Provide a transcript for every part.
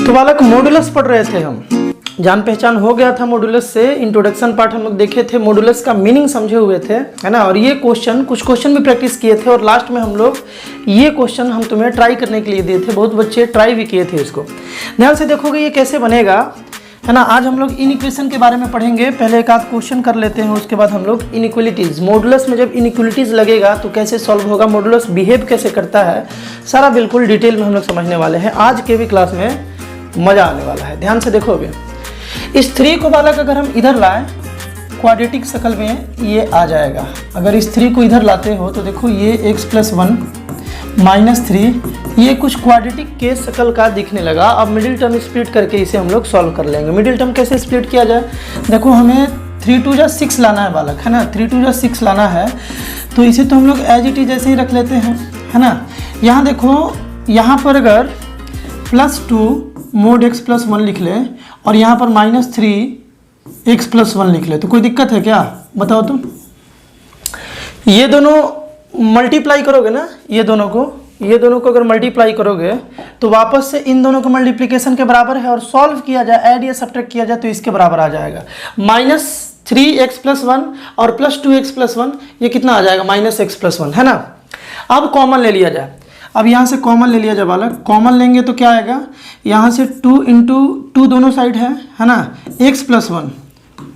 तो बालक मॉडुलस पढ़ रहे थे हम, जान पहचान हो गया था मॉडुलस से। इंट्रोडक्शन पार्ट हम लोग देखे थे, मॉडुलस का मीनिंग समझे हुए थे, है ना। और ये क्वेश्चन, कुछ क्वेश्चन भी प्रैक्टिस किए थे और लास्ट में हम लोग ये क्वेश्चन हम तुम्हें ट्राई करने के लिए दिए थे। बहुत बच्चे ट्राई भी किए थे इसको। ध्यान से देखोगे ये कैसे बनेगा, है ना। आज हम लोग इनइक्वेशन के बारे में पढ़ेंगे। पहले एक आध क्वेश्चन कर लेते हैं, उसके बाद हम लोग इनइक्वलिटीज़, मॉडुलस में जब इनइक्वलिटीज़ लगेगा तो कैसे सॉल्व होगा, मॉडुलस बिहेव कैसे करता है, सारा बिल्कुल डिटेल में हम लोग समझने वाले हैं। आज के भी क्लास में मज़ा आने वाला है। ध्यान से देखोगे, इस 3 को बालक अगर हम इधर लाएं क्वाड्रेटिक शक्ल में ये आ जाएगा। अगर इस 3 को इधर लाते हो तो देखो ये x + 1 - 3 ये कुछ क्वाड्रेटिक के शक्ल का दिखने लगा। अब मिडिल टर्म स्प्लिट करके इसे हम लोग सॉल्व कर लेंगे। मिडिल टर्म कैसे स्प्लिट किया जाए, देखो हमें 3 × 6 लाना है बालक, है ना। 3 × 6 लाना है तो इसे तो हम लोग एज इट इज ऐसे ही रख लेते हैं, है ना। यहाँ देखो, यहाँ पर अगर +2 mod x + 1 लिख ले और यहाँ पर -3 x + 1 लिख ले तो कोई दिक्कत है क्या, बताओ तुम। ये दोनों मल्टीप्लाई करोगे ना, ये दोनों को अगर मल्टीप्लाई करोगे तो वापस से इन दोनों को मल्टीप्लिकेशन के बराबर है, और सॉल्व किया जाए, ऐड या सब्ट्रैक्ट किया जाए तो इसके बराबर आ जाएगा। -3x + 1 और +2x + 1 ये कितना आ जाएगा, -x + 1, है ना। अब कॉमन ले लिया जाए, अब यहाँ से कॉमन ले लिया जाए बालक। कॉमन लेंगे तो क्या आएगा, यहाँ से 2 × 2 दोनों साइड है ना, x + 1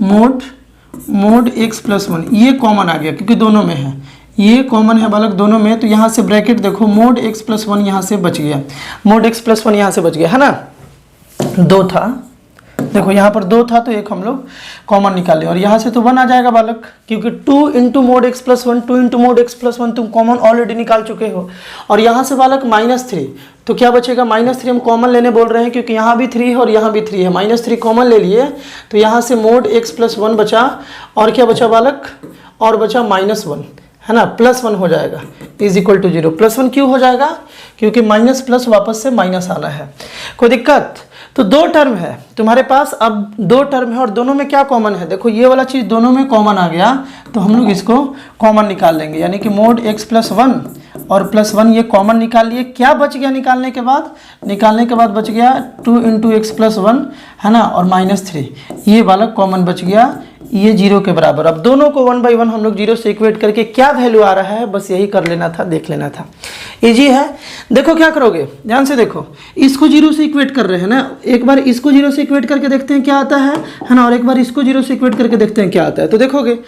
mod x + 1 ये कॉमन आ गया क्योंकि दोनों में है, ये कॉमन है बालक दोनों में। तो यहाँ से ब्रैकेट देखो, mod x + 1 यहाँ से बच गया, mod x + 1 यहाँ से बच गया, है ना। 2 था, देखो यहाँ पर 2 था तो एक हम लोग कॉमन निकाले और यहाँ से तो 1 आ जाएगा बालक, क्योंकि 2 × mod x + 1 2 × mod x + 1 तुम कॉमन ऑलरेडी निकाल चुके हो। और यहाँ से बालक -3 तो क्या बचेगा, -3 हम कॉमन लेने बोल रहे हैं क्योंकि यहाँ भी 3 है और यहाँ भी 3 है। -3 कॉमन ले लिए तो यहाँ से mod x + 1 बचा, और क्या बचा बालक, और बचा -1, है ना। +1 हो जाएगा = 0। +1 क्यों हो जाएगा, क्योंकि माइनस प्लस वापस से माइनस आना है। कोई दिक्कत, तो 2 टर्म है तुम्हारे पास, अब 2 टर्म है और दोनों में क्या कॉमन है, देखो ये वाला चीज़ दोनों में कॉमन आ गया तो हम लोग इसको कॉमन निकाल लेंगे। यानी कि mod x + 1 और +1 ये कॉमन निकाल लिए। क्या बच गया निकालने के बाद बच गया 2 × x + 1, है ना, और -3 ये वाला कॉमन बच गया, ये 0 के बराबर। अब दोनों को 1 / 1 हम लोग 0 से इक्वेट करके क्या वैल्यू आ रहा है बस यही कर लेना था, देख लेना था। इजी है। देखो क्या करोगे, ध्यान से देखो, इसको 0 से इक्वेट कर रहे हैं ना, एक बार इसको 0 से इक्वेट करके देखते हैं क्या आता है ना, और एक बार इसको 0 से इक्वेट करके देखते हैं क्या आता है। तो देखोगे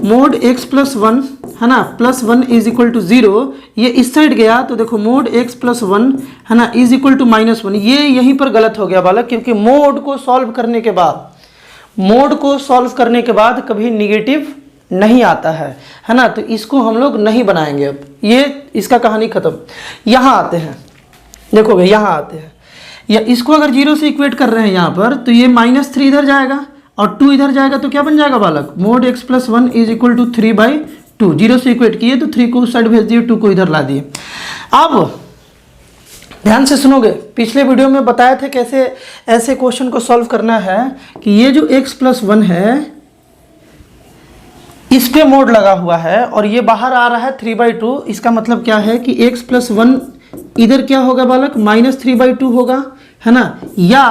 mod x + 1, है ना, +1 = 0, ये इस साइड गया तो देखो mod x + 1, है ना, = -1। ये यहीं पर गलत हो गया बालक, क्योंकि mod को सॉल्व करने के बाद कभी निगेटिव नहीं आता है ना। तो इसको हम लोग नहीं बनाएंगे, अब ये इसका कहानी खत्म। यहाँ आते हैं, देखोगे यहाँ आते हैं, या इसको अगर 0 से इक्वेट कर रहे हैं यहाँ पर तो ये -3 इधर जाएगा और 2 इधर जाएगा तो क्या बन जाएगा बालक, mod x + 1 = 3/2। 0 से इक्वेट किए तो 3 को उस साइड भेज दिए, 2 को इधर ला दिए। अब ध्यान से सुनोगे, पिछले वीडियो में बताए थे कैसे ऐसे क्वेश्चन को सॉल्व करना है कि ये जो x + 1 है इस पे मोड लगा हुआ है और ये बाहर आ रहा है 3/2। इसका मतलब क्या है कि x + 1 इधर क्या होगा बालक, -3/2 होगा, है ना, या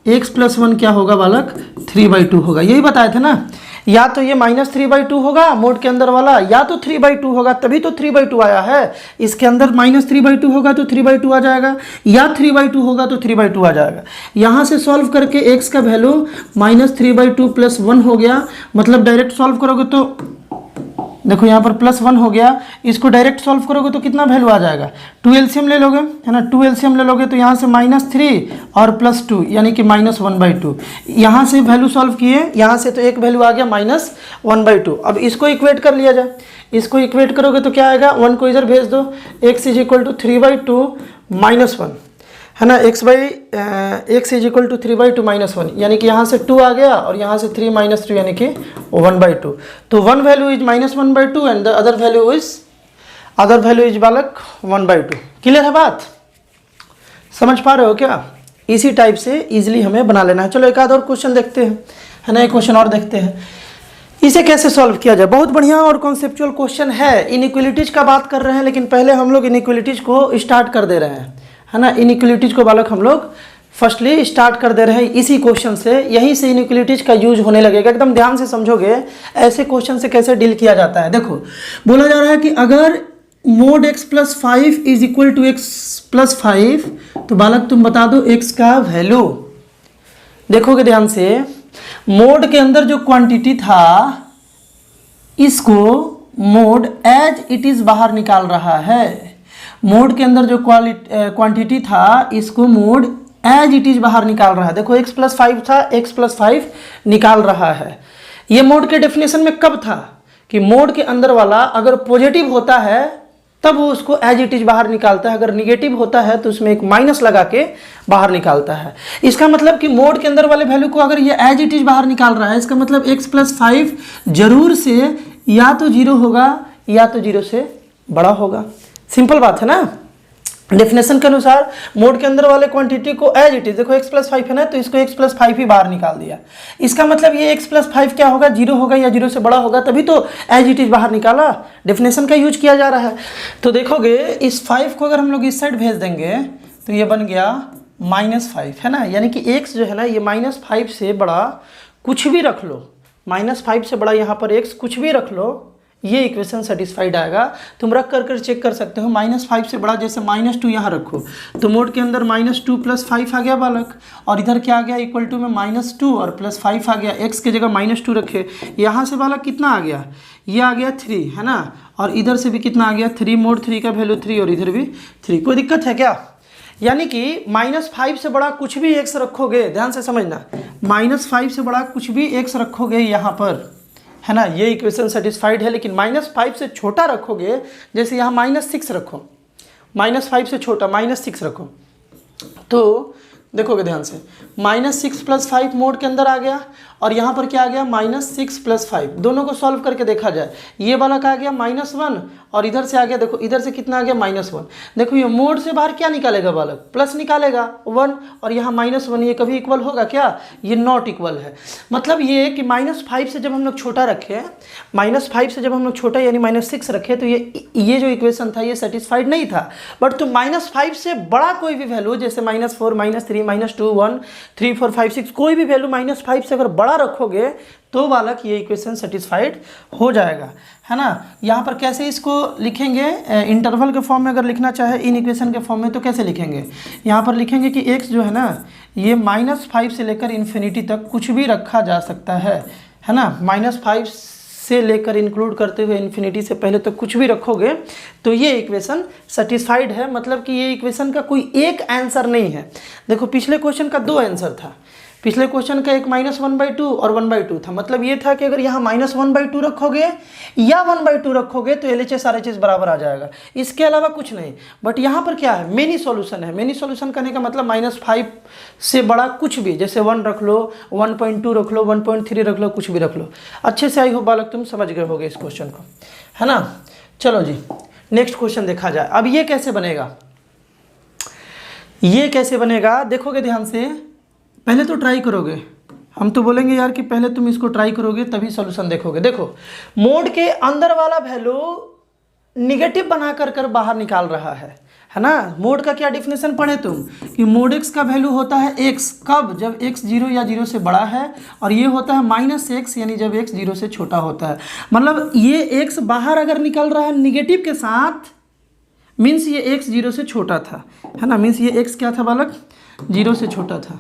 x + 1 क्या होगा बालक, 3/2 होगा। यही बताए थे ना, या तो ये -3/2 होगा मोड के अंदर वाला, या तो 3/2 होगा, तभी तो 3/2 आया है। इसके अंदर -3/2 होगा तो 3/2 आ जाएगा, या 3/2 होगा तो 3/2 आ जाएगा। यहाँ से सॉल्व करके x का वैल्यू -3/2 + 1 हो गया, मतलब डायरेक्ट सॉल्व करोगे तो देखो यहाँ पर +1 हो गया, इसको डायरेक्ट सॉल्व करोगे तो कितना वैल्यू आ जाएगा, 2 एलसीएम ले लोगे, है ना, 2 एलसीएम ले लोगे तो यहाँ से -3 और +2 यानी कि -1/2। यहाँ से वैल्यू सॉल्व किए, यहाँ से तो एक वैल्यू आ गया -1/2। अब इसको इक्वेट कर लिया जाए, इसको इक्वेट करोगे तो क्या आएगा, 1 को इधर भेज दो, x = 3/2 - 1, है ना, x = 3/2 - 1, यानी कि यहाँ से 2 आ गया और यहाँ से 3 - 3 यानी कि 1/2। तो 1 value is -1/2 and the other value is बालक 1/2। क्लियर है बात, समझ पा रहे हो क्या। इसी टाइप से इजीली हमें बना लेना है। चलो एक आध और क्वेश्चन देखते हैं, है ना, एक क्वेश्चन और देखते हैं इसे कैसे सॉल्व किया जाए। बहुत बढ़िया और कॉन्सेप्चुअल क्वेश्चन है। इनइक्वलिटीज का बात कर रहे हैं, लेकिन पहले हम लोग इनइक्वलिटीज को स्टार्ट कर दे रहे हैं। है ना। इनइक्वलिटीज को बालक हम लोग फर्स्टली स्टार्ट कर दे रहे हैं इसी क्वेश्चन से, यहीं से इनइक्वलिटीज का यूज होने लगेगा। एकदम ध्यान से समझोगे ऐसे क्वेश्चन से कैसे डील किया जाता है। देखो बोला जा रहा है कि अगर mod x plus 5 is equal to x plus 5, तो बालक तुम बता दो x का वैल्यू। देखोगे ध्यान से, मोड के अंदर जो क्वांटिटी था इसको मोड एज इट इज बाहर निकाल रहा है। मोड के अंदर जो क्वांटिटी था इसको मोड एज इट इज बाहर निकाल रहा है। देखो x प्लस 5 था, x प्लस 5 निकाल रहा है। ये मोड के डेफिनेशन में कब था कि मोड के अंदर वाला अगर पॉजिटिव होता है तब वो उसको एज इट इज बाहर निकालता है, अगर निगेटिव होता है तो उसमें एक माइनस लगा के बाहर निकालता है। इसका मतलब कि मोड के अंदर वाले वैल्यू को अगर ये एज इट इज बाहर निकाल रहा है, इसका मतलब x प्लस 5 जरूर से या तो 0 होगा या तो 0 से बड़ा होगा। सिंपल बात है ना। डेफिनेशन के अनुसार मोड के अंदर वाले क्वांटिटी को एज इट इज, देखो x प्लस 5 है ना, तो इसको x प्लस 5 ही बाहर निकाल दिया। इसका मतलब ये x प्लस 5 क्या होगा, 0 होगा या 0 से बड़ा होगा, तभी तो एज इट इज बाहर निकाला। डेफिनेशन का यूज किया जा रहा है। तो देखोगे इस 5 को अगर हम लोग इस साइड भेज देंगे तो ये बन गया -5, है ना। यानी कि x जो है ना ये -5 से बड़ा कुछ भी रख लो, -5 से बड़ा यहाँ पर x कुछ भी रख लो, ये इक्वेशन सेटिस्फाइड आएगा। तुम रख कर चेक कर सकते हो। -5 से बड़ा जैसे -2 यहाँ रखो तो मोड के अंदर -2 प्लस 5 आ गया बालक, और इधर क्या आ गया इक्वल टू में -2 और प्लस 5 आ गया। x के जगह -2 रखे, यहाँ से बालक कितना आ गया, ये आ गया 3, है ना। और इधर से भी कितना आ गया 3, मोड 3 का वैल्यू 3 और इधर भी 3। कोई दिक्कत है क्या? यानी कि -5 से बड़ा कुछ भी x रखोगे, ध्यान से समझना, -5 से बड़ा कुछ भी x रखोगे यहाँ पर, है ना, ये इक्वेशन सेटिस्फाइड है। लेकिन -5 से छोटा रखोगे, जैसे यहाँ -6 रखो, -5 से छोटा -6 रखो, तो देखोगे ध्यान से -6 प्लस 5 मोड के अंदर आ गया, और यहाँ पर क्या आ गया -6 प्लस 5। दोनों को सॉल्व करके देखा जाए, ये वाला का आ गया -1 और इधर से आ गया, देखो इधर से कितना आ गया -1। देखो ये मोड से बाहर क्या निकालेगा बालक, प्लस निकालेगा 1, और यहाँ -1, ये कभी इक्वल होगा क्या, ये नॉट इक्वल है। मतलब ये कि -5 से जब हम लोग छोटा रखे, -5 से जब हम लोग छोटा यानी -6 रखे, तो ये जो इक्वेशन था ये सेटिस्फाइड नहीं था। बट तो -5 से बड़ा कोई भी वैल्यू, जैसे -4 -3 -2 1 3 4 5 6, कोई भी वैल्यू -5 से अगर बड़ा रखोगे तो बालक ये इक्वेशन सेटिस्फाइड हो जाएगा, है ना। यहाँ पर कैसे इसको लिखेंगे, इंटरवल के फॉर्म में अगर लिखना चाहे इन इक्वेशन के फॉर्म में तो कैसे लिखेंगे, यहाँ पर लिखेंगे कि x जो है ना ये -5 से लेकर इन्फिनिटी तक कुछ भी रखा जा सकता है ना। -5 से लेकर इंक्लूड करते हुए इन्फिनिटी से पहले तक कुछ भी रखोगे तो ये इक्वेशन सेटिस्फाइड है। मतलब कि ये इक्वेशन का कोई एक आंसर नहीं है। देखो पिछले क्वेश्चन का 2 आंसर था, पिछले क्वेश्चन का एक -1/2 और 1/2 था। मतलब ये था कि अगर यहाँ -1/2 रखोगे या 1/2 रखोगे तो LHS RHS बराबर आ जाएगा, इसके अलावा कुछ नहीं। बट यहाँ पर क्या है, मेनी सॉल्यूशन है। मेनी सॉल्यूशन करने का मतलब -5 से बड़ा कुछ भी, जैसे 1 रख लो, 1.2 रख लो, 1.3 रख लो, कुछ भी रख लो। अच्छे से आई हो बालक, तुम समझ गए होगे इस क्वेश्चन को, है ना। चलो जी नेक्स्ट क्वेश्चन देखा जाए। अब ये कैसे बनेगा, ये कैसे बनेगा देखोगे ध्यान से। पहले तो ट्राई करोगे, हम तो बोलेंगे यार कि पहले तुम इसको ट्राई करोगे तभी सॉल्यूशन देखोगे। देखो मोड के अंदर वाला वैल्यू निगेटिव बना कर बाहर निकाल रहा है ना। मोड का क्या डिफिनेशन पढ़े तुम कि मोड x का वैल्यू होता है x, कब, जब x 0 या 0 से बड़ा है, और ये होता है -x यानी जब x 0 से छोटा होता है। मतलब ये x बाहर अगर निकल रहा है निगेटिव के साथ, मीन्स ये x 0 से छोटा था, है ना। मीन्स ये x क्या था बालक, 0 से छोटा था,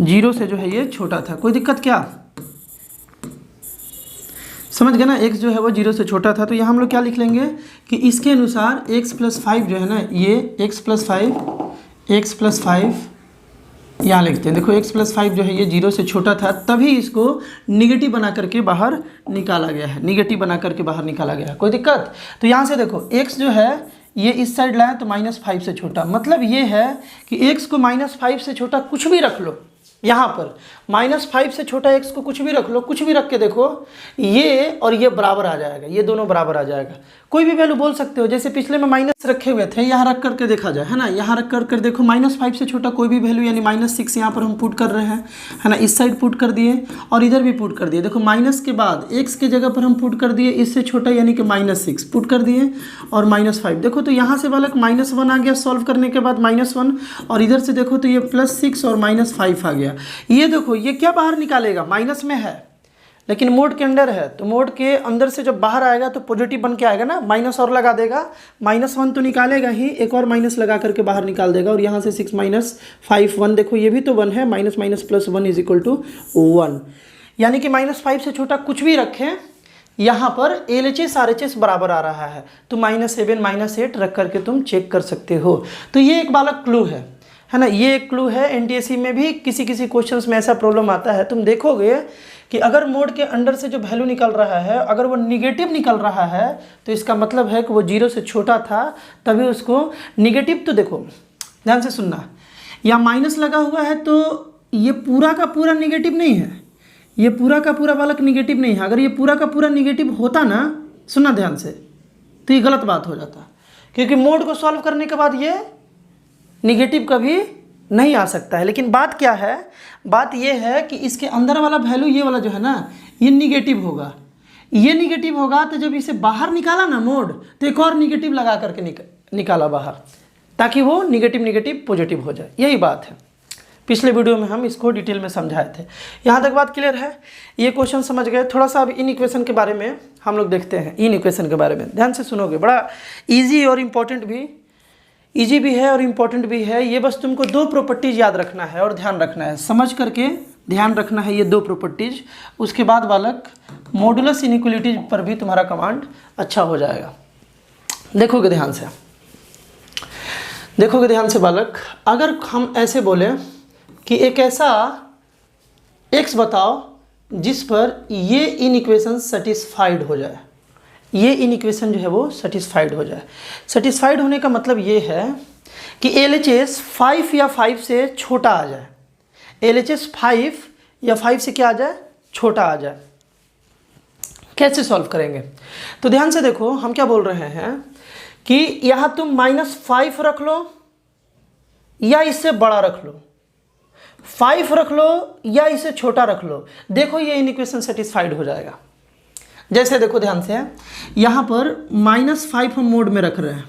0 से जो है ये छोटा था। कोई दिक्कत क्या, समझ गए ना। x जो है वो 0 से छोटा था, तो यहाँ हम लोग क्या लिख लेंगे कि इसके अनुसार x प्लस 5 जो है ना, ये x प्लस 5 यहाँ लिखते हैं। देखो x प्लस 5 जो है ये 0 से छोटा था, तभी इसको निगेटिव बना करके बाहर निकाला गया है, निगेटिव बना करके बाहर निकाला गया है। कोई दिक्कत, तो यहाँ से देखो x जो है ये इस साइड लाए तो -5 से छोटा, मतलब ये है कि x को -5 से छोटा कुछ भी रख लो। यहाँ पर -5 से छोटा x को कुछ भी रख लो, कुछ भी रख के देखो, ये और ये बराबर आ जाएगा, ये दोनों बराबर आ जाएगा। कोई भी वैल्यू बोल सकते हो, जैसे पिछले में माइनस रखे हुए थे, यहाँ रख करके देखा जाए, है ना, यहाँ रख करके देखो -5 से छोटा कोई भी वैल्यू यानी -6 यहाँ पर हम पुट कर रहे हैं, है ना, इस साइड पुट कर दिए और इधर भी पुट कर दिए। देखो माइनस के बाद x के जगह पर हम पुट कर दिए इससे छोटा यानी कि -6 पुट कर दिए और -5। देखो तो यहाँ से बालक -1 आ गया सॉल्व करने के बाद -1, और इधर से देखो तो ये +6 और -5 आ गया। ये देखो ये क्या बाहर निकालेगा, माइनस में है लेकिन मोड के अंदर है, तो मोड के अंदर से जब बाहर आएगा तो पॉजिटिव बन के आएगा ना, माइनस और लगा देगा, -1 तो निकालेगा ही, एक और माइनस लगा करके बाहर निकाल देगा, और यहाँ से 6 - 5 1, देखो ये भी तो 1 है, -, +1 = 1, यानी कि -5 से छोटा कुछ भी रखें, यहाँ पर LHS RHS बराबर आ रहा है, तो -7 -8 रख करके तुम चेक कर सकते हो। तो ये एक बालक क्लू है ना, ये एक क्लू है। NTSC में भी किसी किसी क्वेश्चंस में ऐसा प्रॉब्लम आता है, तुम देखोगे कि अगर मोड के अंडर से जो वैल्यू निकल रहा है अगर वो निगेटिव निकल रहा है तो इसका मतलब है कि वो 0 से छोटा था, तभी उसको निगेटिव। तो देखो ध्यान से सुनना, या माइनस लगा हुआ है तो ये पूरा का पूरा निगेटिव नहीं है, ये पूरा का पूरा बालक निगेटिव नहीं है। अगर ये पूरा का पूरा निगेटिव होता ना, सुनना ध्यान से, तो ये गलत बात हो जाता, क्योंकि मोड को सॉल्व करने के बाद ये निगेटिव कभी नहीं आ सकता है। लेकिन बात क्या है, बात ये है कि इसके अंदर वाला वैल्यू ये वाला जो है ना, ये निगेटिव होगा, ये निगेटिव होगा, तो जब इसे बाहर निकाला ना मोड, तो एक और निगेटिव लगा करके निकाला बाहर, ताकि वो निगेटिव पॉजिटिव हो जाए। यही बात है, पिछले वीडियो में हम इसको डिटेल में समझाए थे। यहाँ तक बात क्लियर है, ये क्वेश्चन समझ गए। थोड़ा सा अब इन इक्वेशन के बारे में हम लोग देखते हैं। इन इक्वेशन के बारे में ध्यान से सुनोगे, बड़ा ईजी और इम्पोर्टेंट भी, ईजी भी है और इम्पोर्टेंट भी है। ये बस तुमको 2 प्रॉपर्टीज याद रखना है और ध्यान रखना है, समझ करके ध्यान रखना है ये 2 प्रॉपर्टीज। उसके बाद बालक मॉडुलस इनइक्वालिटीज पर भी तुम्हारा कमांड अच्छा हो जाएगा। देखोगे ध्यान से, देखोगे ध्यान से बालक, अगर हम ऐसे बोले कि एक ऐसा x बताओ जिस पर ये इनइक्वेशन सेटिस्फाइड हो जाए, ये इनइक्वेशन जो है वो सेटिस्फाइड हो जाए। सेटिस्फाइड होने का मतलब ये है कि LHS 5 या 5 से छोटा आ जाए, LHS 5 या 5 से क्या आ जाए, छोटा आ जाए। कैसे सॉल्व करेंगे, तो ध्यान से देखो, हम क्या बोल रहे हैं कि यहाँ तुम -5 रख लो या इससे बड़ा रख लो, 5 रख लो या इसे छोटा रख लो, देखो ये इनइक्वेशन सेटिस्फाइड हो जाएगा। जैसे देखो ध्यान से, यहाँ पर -5 हम मोड में रख रहे हैं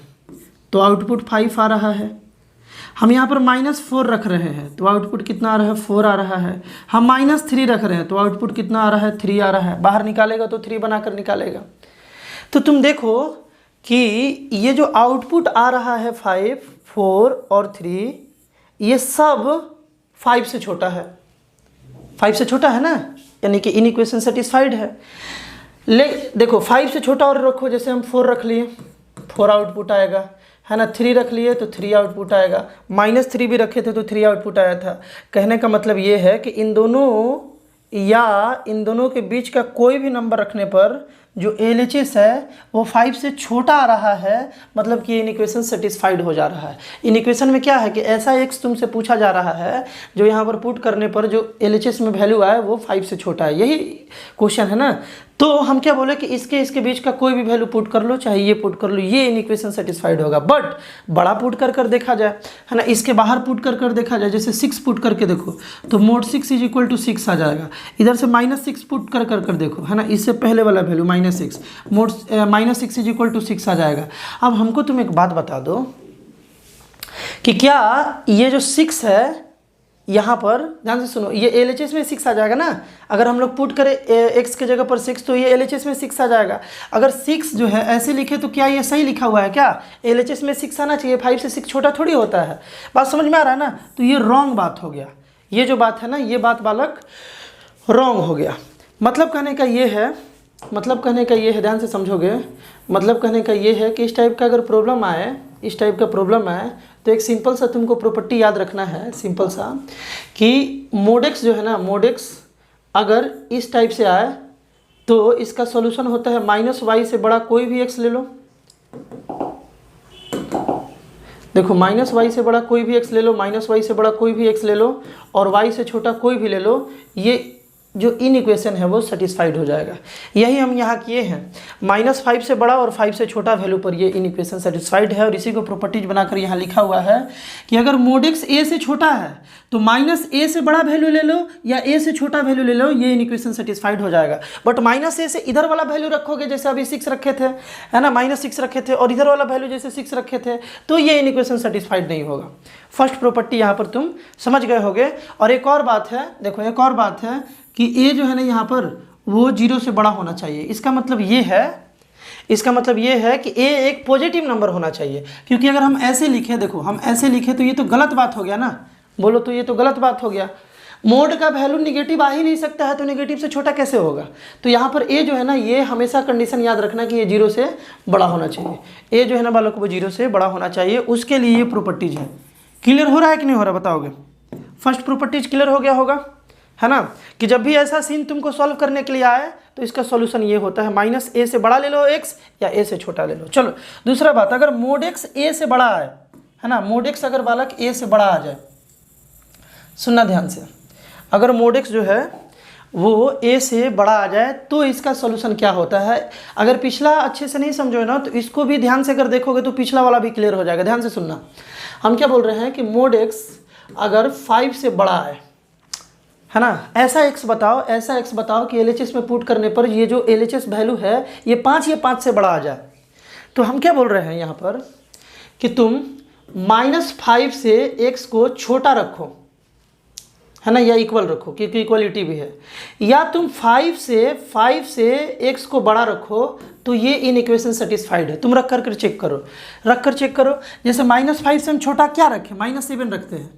तो आउटपुट 5 आ रहा है। हम यहाँ पर -4 रख रहे हैं तो आउटपुट कितना आ रहा है, 4 आ रहा है। हम -3 रख रहे हैं तो आउटपुट कितना आ रहा है, 3 आ रहा है। बाहर निकालेगा तो 3 बनाकर निकालेगा। तो तुम देखो कि ये जो आउटपुट आ रहा है 5, 4 और 3, ये सब 5 से छोटा है, 5 से छोटा है ना, यानी कि इनइक्वेशन सेटिस्फाइड है। देखो 5 से छोटा और रखो, जैसे हम 4 रख लिए, 4 आउटपुट आएगा, है ना, 3 रख लिए तो 3 आउटपुट आएगा, -3 भी रखे थे तो 3 आउटपुट आया था। कहने का मतलब ये है कि इन दोनों या इन दोनों के बीच का कोई भी नंबर रखने पर जो LHS है वो 5 से छोटा आ रहा है, मतलब कि इनइक्वेशन सेटिस्फाइड हो जा रहा है। इनइक्वेशन में क्या है कि ऐसा x तुमसे पूछा जा रहा है जो यहाँ पर पुट करने पर जो LHS में वैल्यू आए वो 5 से छोटा है, यही क्वेश्चन है ना। तो हम क्या बोले कि इसके बीच का कोई भी वैल्यू पुट कर लो, चाहे ये पुट कर लो, ये इनइक्वेशन सेटिस्फाइड होगा। बट बड़ा पुट कर देखा जाए, है ना, इसके बाहर पुट कर देखा जाए, जैसे 6 पुट करके देखो तो mod 6 = 6 आ जाएगा। इधर से -6 पुट कर देखो, है ना, इससे पहले वाला वैल्यू -6, mod -6 = 6 आ जाएगा। अब हमको तुम एक बात बता दो कि क्या ये जो 6 है यहाँ पर, ध्यान से सुनो, ये LHS में 6 आ जाएगा ना। अगर हम लोग पुट करें x के जगह पर 6 तो ये LHS में 6 आ जाएगा। अगर 6 जो है ऐसे लिखे तो क्या ये सही लिखा हुआ है, क्या LHS में 6 आना चाहिए, 5 से 6 छोटा थोड़ी होता है। बात समझ में आ रहा है ना, तो ये रॉन्ग बात हो गया, ये जो बात है ना, ये बात बालक रॉन्ग हो गया। मतलब कहने का ये है, मतलब कहने का ये है, ध्यान से समझोगे, मतलब कहने का ये है कि इस टाइप का अगर प्रॉब्लम आए, इस टाइप का प्रॉब्लम आए तो एक सिंपल सा तुमको प्रॉपर्टी याद रखना है, सिंपल सा, कि मोडेक्स जो है ना, मोडेक्स अगर इस टाइप से आए तो इसका सॉल्यूशन होता है -y से बड़ा कोई भी x ले लो, देखो माइनस वाई से बड़ा कोई भी एक्स ले लो, माइनस वाई से बड़ा कोई भी एक्स ले लो और वाई से छोटा कोई भी ले लो, ये जो इन इक्वेशन है वो सेटिस्फाइड हो जाएगा। यही हम यहाँ किए हैं, -5 से बड़ा और 5 से छोटा वैल्यू पर ये इन इक्वेशन सेटिस्फाइड है। और इसी को प्रॉपर्टीज बनाकर यहाँ लिखा हुआ है कि अगर मोड एक्स ए से छोटा है तो -a से बड़ा वैल्यू ले लो या a से छोटा वैल्यू ले लो, ये इन इक्वेशन सेटिस्फाइड हो जाएगा। बट -a से इधर वाला वैल्यू रखोगे, जैसे अभी 6 रखे थे, है ना, -6 रखे थे, और इधर वाला वैल्यू जैसे 6 रखे थे, तो ये इन इक्वेशन सेटिस्फाइड नहीं होगा। फर्स्ट प्रॉपर्टी यहाँ पर तुम समझ गए होगे। और एक और बात है, देखो एक और बात है कि a जो है ना यहाँ पर वो 0 से बड़ा होना चाहिए। इसका मतलब ये है कि a एक पॉजिटिव नंबर होना चाहिए, क्योंकि अगर हम ऐसे लिखें, देखो हम ऐसे लिखें तो ये तो गलत बात हो गया ना, बोलो तो ये तो गलत बात हो गया। मोड का वैल्यू निगेटिव आ ही नहीं सकता है, तो निगेटिव से छोटा कैसे होगा। तो यहाँ पर a जो है ना, ये हमेशा कंडीशन याद रखना कि ये 0 से बड़ा होना चाहिए। a जो है ना बालक वो 0 से बड़ा होना चाहिए, उसके लिए ये प्रॉपर्टीज है। क्लियर हो रहा है कि नहीं हो रहा बताओगे? फर्स्ट प्रॉपर्टीज क्लियर हो गया होगा, है ना, कि जब भी ऐसा सीन तुमको सॉल्व करने के लिए आए तो इसका सॉल्यूशन ये होता है, -a से बड़ा ले लो x या a से छोटा ले लो। चलो दूसरा बात, अगर मोड x a से बड़ा आए, है ना, मोड x अगर बालक a से बड़ा आ जाए, सुनना ध्यान से, अगर मोड x जो है वो a से बड़ा आ जाए तो इसका सॉल्यूशन क्या होता है। अगर पिछला अच्छे से नहीं समझो ना तो इसको भी ध्यान से अगर देखोगे तो पिछला वाला भी क्लियर हो जाएगा। ध्यान से सुनना, हम क्या बोल रहे हैं कि मोड x अगर 5 से बड़ा है ना, ऐसा x बताओ कि LHS में पुट करने पर ये जो LHS वैल्यू है ये 5 से बड़ा आ जाए। तो हम क्या बोल रहे हैं यहाँ पर कि तुम -5 से x को छोटा रखो, है ना, या इक्वल रखो, क्योंकि इक्वलिटी भी है, या तुम 5 से x को बड़ा रखो, तो ये इन इक्वेशन सेटिस्फाइड है। तुम रख कर चेक करो। जैसे -5 से हम छोटा क्या रखें, -7 रखते हैं,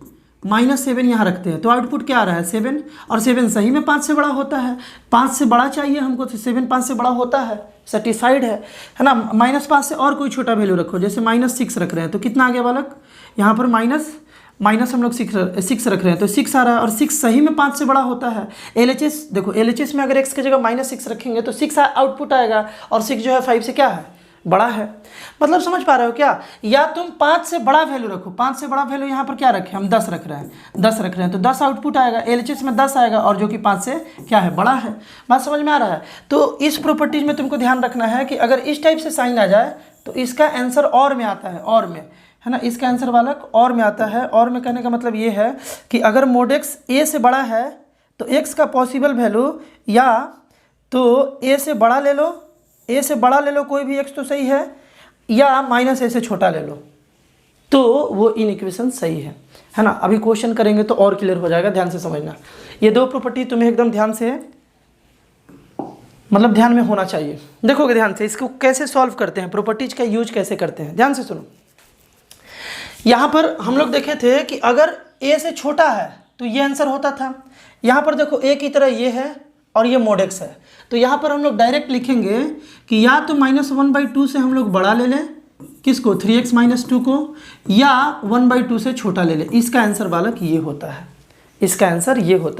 -7 यहाँ रखते हैं, तो आउटपुट क्या आ रहा है 7, और 7 सही में 5 से बड़ा होता है। 5 से बड़ा चाहिए हमको, तो 7 5 से बड़ा होता है, सेटिस्फाइड है ना। -5 से और कोई छोटा वैल्यू रखो, जैसे -6 रख रहे हैं, तो कितना आ गया बालक, यहाँ पर माइनस हम लोग 6 रख रहे हैं, तो 6 आ रहा है, और 6 सही में 5 से बड़ा होता है। LHS देखो, LHS में अगर x की जगह -6 रखेंगे तो 6 आउटपुट आएगा, और 6 जो है 5 से क्या है, बड़ा है। मतलब समझ पा रहे हो क्या? या तुम 5 से बड़ा वैल्यू रखो, 5 से बड़ा वैल्यू यहाँ पर क्या रखें, हम 10 रख रहे हैं, तो 10 आउटपुट आएगा, LHS में 10 आएगा, और जो कि 5 से क्या है, बड़ा है। बात समझ में आ रहा है? तो इस प्रॉपर्टीज में तुमको ध्यान रखना है कि अगर इस टाइप से साइन आ जाए तो इसका आंसर और में आता है, और में, है ना, इसका आंसर बालक और में आता है। और में कहने का मतलब ये है कि अगर मोड x a से बड़ा है तो x का पॉसिबल वैल्यू या तो a से बड़ा ले लो कोई भी x तो सही है, या -a से छोटा ले लो, तो वो इन इक्वेशन सही है ना। अभी क्वेश्चन करेंगे तो और क्लियर हो जाएगा, ध्यान से समझना। ये दो प्रॉपर्टी तुम्हें एकदम ध्यान से, मतलब ध्यान में होना चाहिए। देखोगे ध्यान से, इसको कैसे सॉल्व करते हैं, प्रॉपर्टीज का यूज कैसे करते हैं, ध्यान से सुनो। यहाँ पर हम लोग देखे थे कि अगर a से छोटा है तो ये आंसर होता था। यहाँ पर देखो a की तरह ये है और ये मोड x है, तो यहाँ पर हम लोग डायरेक्ट लिखेंगे कि या तो -1/2 से हम लोग बड़ा ले लें, किसको, 3x - 2 को, या 1/2 से छोटा ले लें। इसका आंसर बालक ये होता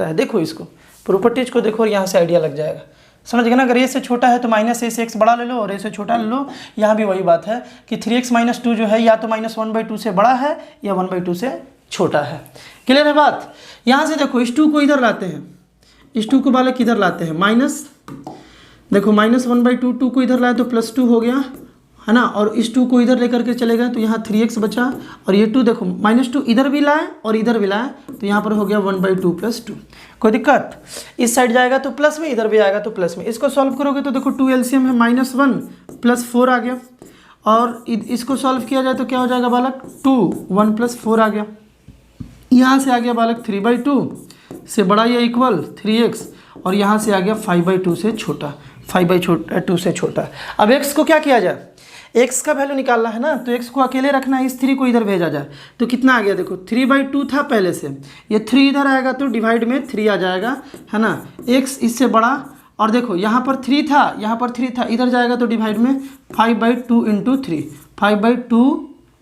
है, देखो इसको, प्रॉपर्टीज को देखो और यहाँ से आइडिया लग जाएगा, समझ गए ना। अगर a से छोटा है तो -a से x बड़ा ले लो, और a से छोटा ले लो। यहाँ भी वही बात है कि 3x - 2 जो है या तो -1/2 से बड़ा है या 1/2 से छोटा है। क्लियर है बात? यहाँ से देखो, इस 2 को इधर लाते हैं, इस 2 को बालक इधर लाते हैं, देखो -1/2, 2 को इधर लाए तो +2 हो गया, है ना, और इस 2 को इधर लेकर के चले गए तो यहाँ 3x बचा, और ये 2 देखो -2 इधर भी लाए और इधर भी लाए, तो यहाँ पर हो गया 1/2 + 2। कोई दिक्कत? इस साइड जाएगा तो प्लस में, इधर भी आएगा तो प्लस में। इसको सॉल्व करोगे तो देखो 2 LCM है, -1 + 4 आ गया, और इसको सॉल्व किया जाए तो क्या हो जाएगा बालक, 2 1 + 4 आ गया। यहाँ से आ गया बालक 3/2 से बड़ा या इक्वल 3x, और यहाँ से आ गया 5/2 से छोटा, 5/2 से छोटा। अब x को क्या किया जाए, x का वैल्यू निकालना है ना, तो x को अकेले रखना है, इस 3 को इधर भेजा जाए तो कितना आ गया, देखो 3/2 था पहले से, ये 3 इधर आएगा तो डिवाइड में 3 आ जाएगा, है ना, x इससे बड़ा, और देखो यहाँ पर 3 था, इधर जाएगा तो डिवाइड में 5/2 × 3, 5/2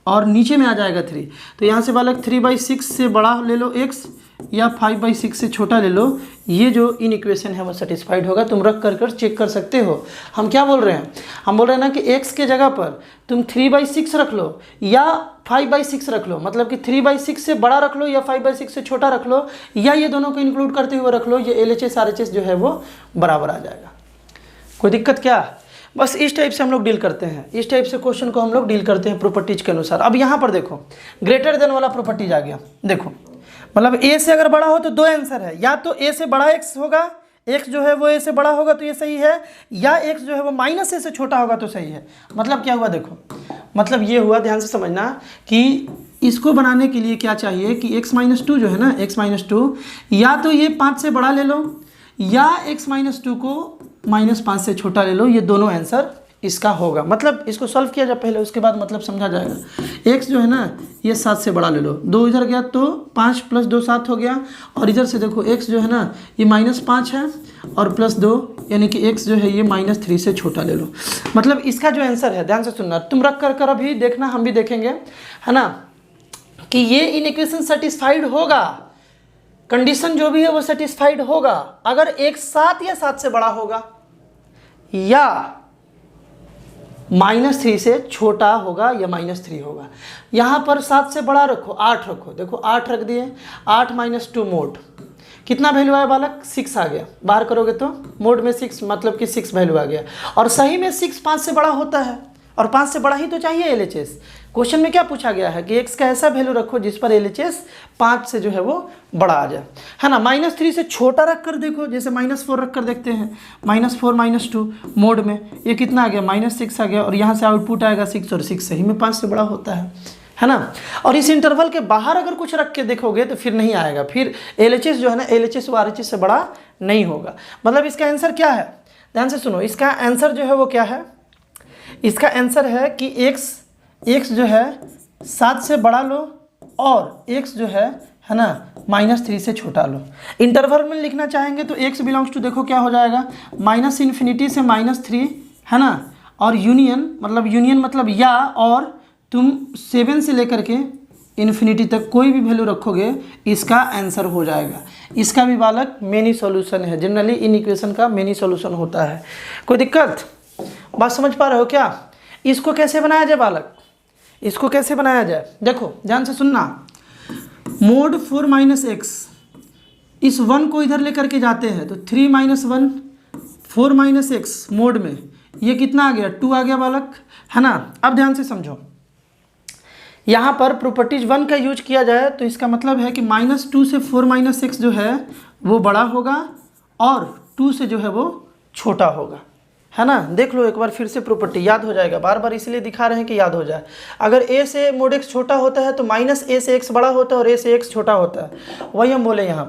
और नीचे में आ जाएगा 3। तो यहाँ से बालक 3/6 से बड़ा ले लो x या 5/6 से छोटा ले लो, ये जो इन इक्वेशन है वो सेटिस्फाइड होगा। तुम रख कर चेक कर सकते हो। हम क्या बोल रहे हैं, हम बोल रहे हैं ना कि x के जगह पर तुम 3/6 रख लो या 5/6 रख लो, मतलब कि 3/6 से बड़ा रख लो या 5/6 से छोटा रख लो, या ये दोनों को इंक्लूड करते हुए रख लो, ये LHS RHS जो है वो बराबर आ जाएगा। कोई दिक्कत क्या? बस इस टाइप से हम लोग डील करते हैं, इस टाइप से क्वेश्चन को हम लोग डील करते हैं प्रॉपर्टीज के अनुसार। अब यहाँ पर देखो ग्रेटर देन वाला प्रॉपर्टीज आ गया। देखो मतलब a से अगर बड़ा हो तो 2 आंसर है, या तो a से बड़ा x होगा, x जो है वो a से बड़ा होगा तो ये सही है, या x जो है वो -a से छोटा होगा तो सही है। मतलब क्या हुआ देखो, मतलब ये हुआ, ध्यान से समझना कि इसको बनाने के लिए क्या चाहिए कि x-2 जो है ना, x-2 या तो ये 5 से बड़ा ले लो या x-2 को -5 से छोटा ले लो, ये दोनों आंसर इसका होगा। मतलब इसको सॉल्व किया जाए पहले, उसके बाद मतलब समझा जाएगा। x जो है ना ये 7 से बड़ा ले लो, 2 इधर गया तो 5 + 2 7 हो गया, और इधर से देखो x जो है ना ये -5 है और +2 यानी कि x जो है ये -3 से छोटा ले लो। मतलब इसका जो आंसर है, ध्यान से सुनना, तुम रख कर अभी देखना, हम भी देखेंगे, है ना, कि ये इन इक्वेशन सेटिस्फाइड होगा, कंडीशन जो भी है वो सेटिस्फाइड होगा अगर x 7 या 7 से बड़ा होगा या -3 से छोटा होगा या -3 होगा। यहाँ पर 7 से बड़ा रखो, 8 रखो, देखो 8 रख दिए, 8 - 2 मोड, कितना वैल्यू आया बालक? 6 आ गया। बाहर करोगे तो मोड में 6, मतलब कि 6 वैल्यू आ गया। और सही में 6 5 से बड़ा होता है, और 5 से बड़ा ही तो चाहिए LHS। क्वेश्चन में क्या पूछा गया है कि x का ऐसा वैल्यू रखो जिस पर LHS 5 से जो है वो बड़ा आ जाए, है ना। -3 से छोटा रख कर देखो, जैसे -4 रख कर देखते हैं, -4 - 2 मोड में ये कितना आ गया? -6 आ गया, और यहाँ से आउटपुट आएगा 6, और 6 सही में 5 से बड़ा होता है ना। और इस इंटरवल के बाहर अगर कुछ रख के देखोगे तो फिर नहीं आएगा, फिर LHS जो है ना LHS वो RHS से बड़ा नहीं होगा। मतलब इसका आंसर क्या है, ध्यान से सुनो, इसका आंसर जो है वो क्या है? इसका आंसर है कि x जो है 7 से बड़ा लो और x जो है ना -3 से छोटा लो। इंटरवल में लिखना चाहेंगे तो x बिलोंग्स टू, देखो क्या हो जाएगा, -∞ से -3, है ना, और यूनियन मतलब या, और तुम 7 से लेकर के इन्फिनिटी तक कोई भी वैल्यू रखोगे इसका आंसर हो जाएगा। इसका भी बालक मेनी सॉल्यूशन है, जनरली इन इक्वेशन का मेनी सॉल्यूशन होता है। कोई दिक्कत? बात समझ पा रहे हो क्या? इसको कैसे बनाया जाए बालक, इसको कैसे बनाया जाए? देखो ध्यान से सुनना, मोड 4 - x, इस 1 को इधर लेकर के जाते हैं तो 3 - 1 4 - x मोड में ये कितना आ गया? 2 आ गया बालक, है ना। अब ध्यान से समझो, यहाँ पर प्रॉपर्टीज 1 का यूज किया जाए तो इसका मतलब है कि -2 से 4 - x जो है वो बड़ा होगा और 2 से जो है वो छोटा होगा, है ना। देख लो एक बार फिर से प्रॉपर्टी, याद हो जाएगा, बार बार इसलिए दिखा रहे हैं कि याद हो जाए। अगर a से मोड x छोटा होता है तो -a से x बड़ा होता है और a से x छोटा होता है। वही हम बोले यहाँ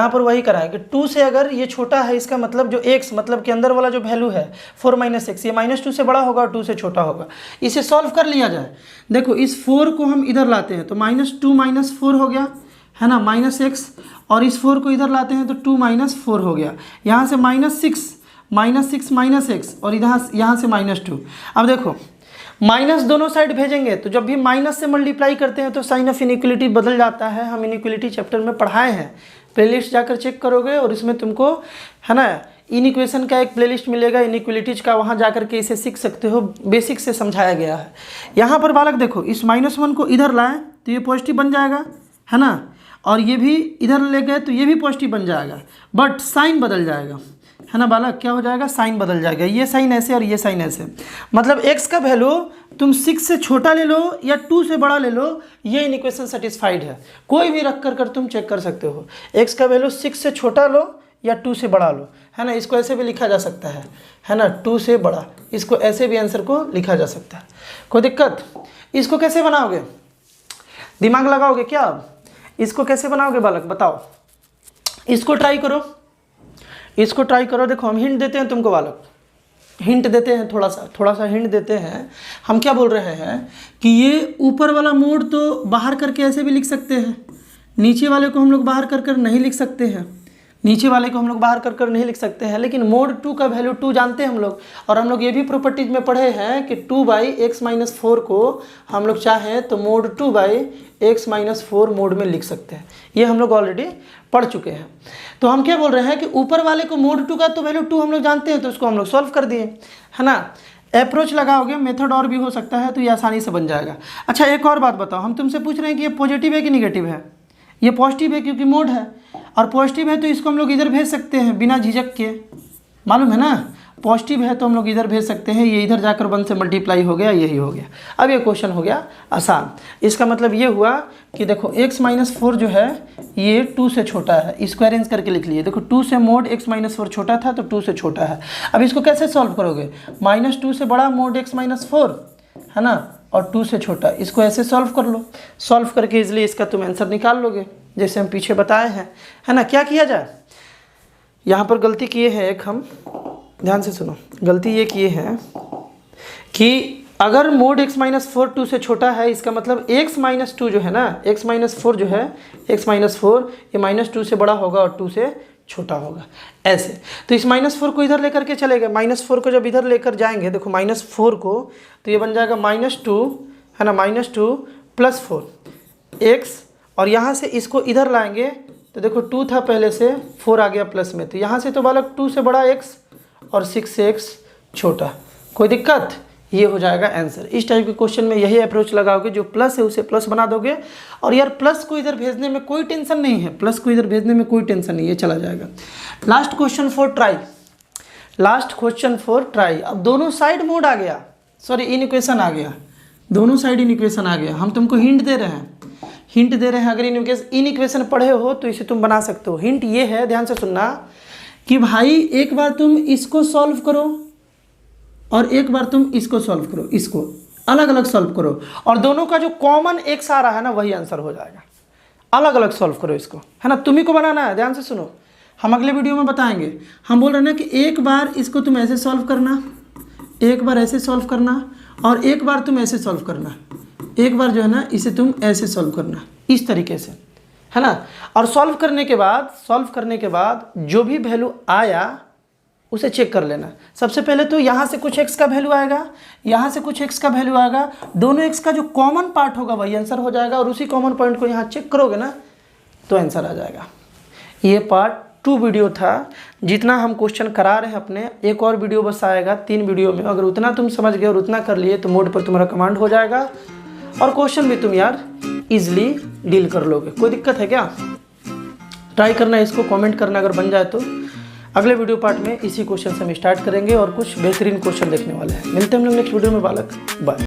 पर वही कराएं कि 2 से अगर ये छोटा है, इसका मतलब जो x मतलब कि अंदर वाला जो वैल्यू है 4 - x, ये -2 से बड़ा होगा और 2 से छोटा होगा। इसे सॉल्व कर लिया जाए। देखो इस 4 को हम इधर लाते हैं तो -2 - 4 हो गया, है ना, -x, और इस 4 को इधर लाते हैं तो 2 - 4 हो गया। यहाँ से -6 -x और इधर यहाँ से -2। अब देखो माइनस दोनों साइड भेजेंगे तो जब भी माइनस से मल्टीप्लाई करते हैं तो साइन ऑफ इनइक्वलिटी बदल जाता है। हम इनइक्वलिटी चैप्टर में पढ़ाए हैं, प्लेलिस्ट जाकर चेक करोगे और इसमें तुमको, है ना, इनइक्वेशन का एक प्लेलिस्ट मिलेगा इनइक्वलिटीज का, वहाँ जाकर के इसे सीख सकते हो, बेसिक से समझाया गया है। यहाँ पर बालक देखो इस -1 को इधर लाएँ तो ये पॉजिटिव बन जाएगा, है ना, और ये भी इधर ले गए तो ये भी पॉजिटिव बन जाएगा, बट साइन बदल जाएगा, है ना बालक, क्या हो जाएगा, साइन बदल जाएगा। ये साइन ऐसे और ये साइन ऐसे, मतलब x का वैल्यू तुम 6 से छोटा ले लो या 2 से बड़ा ले लो, ये इनइक्वेशन सेटिस्फाइड है। कोई भी रख कर तुम चेक कर सकते हो, x का वैल्यू 6 से छोटा लो या 2 से बड़ा लो, है ना। इसको ऐसे भी लिखा जा सकता है ना, 2 से बड़ा, इसको ऐसे भी आंसर को लिखा जा सकता है। कोई दिक्कत? इसको कैसे बनाओगे, दिमाग लगाओगे क्या? इसको कैसे बनाओगे बालक बताओ, इसको ट्राई करो, इसको ट्राई करो। देखो हम हिंट देते हैं तुमको बालक, हिंट देते हैं, थोड़ा सा हिंट देते हैं। हम क्या बोल रहे हैं कि ये ऊपर वाला मोड तो बाहर करके ऐसे भी लिख सकते हैं, नीचे वाले को हम लोग बाहर कर नहीं लिख सकते हैं। नीचे वाले को हम लोग बाहर कर नहीं लिख सकते हैं, लेकिन मोड 2 का वैल्यू 2 जानते हैं हम लोग। और हम लोग ये भी प्रॉपर्टीज में पढ़े हैं कि 2/x-4 को हम लोग चाहें तो मोड 2/x-4 मोड में लिख सकते हैं। ये हम लोग ऑलरेडी पढ़ चुके हैं। तो हम क्या बोल रहे हैं कि ऊपर वाले को मोड 2 का तो वैल्यू 2 हम लोग जानते हैं, तो उसको हम लोग सॉल्व कर दिए, है ना। अप्रोच लगाओगे, मेथड और भी हो सकता है, तो ये आसानी से बन जाएगा। अच्छा एक और बात बताओ, हम तुमसे पूछ रहे हैं कि ये पॉजिटिव है कि निगेटिव है। ये पॉजिटिव है क्योंकि मोड है, और पॉजिटिव है तो इसको हम लोग इधर भेज सकते हैं बिना झिझक के, मालूम है ना। पॉजिटिव है तो हम लोग इधर भेज सकते हैं, ये इधर जाकर 1 से मल्टीप्लाई हो गया, यही हो गया। अब ये क्वेश्चन हो गया आसान। इसका मतलब ये हुआ कि देखो x-4 जो है ये 2 से छोटा है, इसको अरेंज करके लिख लिए। देखो 2 से मोड x-4 छोटा था तो 2 से छोटा है। अब इसको कैसे सॉल्व करोगे, -2 से बड़ा मोड x-4, है ना, और 2 से छोटा, इसको ऐसे सॉल्व कर लो। सॉल्व करके इजली इसका तुम आंसर निकाल लोगे, जैसे हम पीछे बताए हैं, है ना। क्या किया जाए, यहाँ पर गलती किए हैं एक, हम ध्यान से सुनो, गलती ये किए हैं कि अगर मोड x-4 2 से छोटा है, इसका मतलब x-2 जो है ना, x-4 जो है, x-4 ये -2 से बड़ा होगा और 2 से छोटा होगा, ऐसे। तो इस -4 को इधर लेकर के चले गए, -4 को जब इधर लेकर जाएंगे, देखो -4 को, तो ये बन जाएगा -2, है ना, -2 + 4 x, और यहाँ से इसको इधर लाएंगे तो देखो 2 था पहले से, 4 आ गया प्लस में, तो यहाँ से तो बालक 2 से बड़ा x और 6 से x छोटा, कोई दिक्कत, ये हो जाएगा आंसर। इस टाइप के क्वेश्चन में यही अप्रोच लगाओगे, जो प्लस है उसे प्लस बना दोगे। और यार प्लस को इधर भेजने में कोई टेंशन नहीं है, प्लस को इधर भेजने में कोई टेंशन नहीं है, चला जाएगा। Last question for try, last question for try. अब दोनों साइड मोड आ गया, सॉरी इन इक्वेशन आ गया, दोनों साइड इन इक्वेशन आ गया। हम तुमको हिंट दे रहे हैं, हिंट दे रहे हैं। अगर इन इक्वेशन पढ़े हो तो इसे तुम बना सकते हो। हिंट ये है, ध्यान से सुनना, कि भाई एक बार तुम इसको सॉल्व करो और एक बार तुम इसको सॉल्व करो, इसको अलग अलग सॉल्व करो, और दोनों का जो कॉमन x आ रहा है ना वही आंसर हो जाएगा। अलग अलग सॉल्व करो इसको, है ना, तुम्ही को बनाना है। ध्यान से सुनो, हम अगले वीडियो में बताएंगे। हम बोल रहे हैं ना कि एक बार इसको तुम ऐसे सॉल्व करना, एक बार ऐसे सॉल्व करना, और एक बार तुम ऐसे सॉल्व करना, एक बार जो है ना इसे तुम ऐसे सॉल्व करना, इस तरीके से, है ना। और सॉल्व करने के बाद जो भी वैल्यू आया उसे चेक कर लेना। सबसे पहले तो यहाँ से कुछ x का वैल्यू आएगा, यहाँ से कुछ x का वैल्यू आएगा, दोनों x का जो कॉमन पार्ट होगा वही आंसर हो जाएगा, और उसी कॉमन पॉइंट को यहाँ चेक करोगे ना तो आंसर आ जाएगा। ये पार्ट 2 वीडियो था, जितना हम क्वेश्चन करा रहे हैं अपने। एक और वीडियो बस आएगा 3 वीडियो में, अगर उतना तुम समझ गए और उतना कर लिए तो मोड पर तुम्हारा कमांड हो जाएगा, और क्वेश्चन भी तुम यार इजली डील कर लोगे। कोई दिक्कत है क्या, ट्राई करना, इसको कमेंट करना अगर बन जाए तो। अगले वीडियो पार्ट में इसी क्वेश्चन से हम स्टार्ट करेंगे और कुछ बेहतरीन क्वेश्चन देखने वाले हैं। मिलते हैं हम लोग नेक्स्ट वीडियो में बालक, बाय।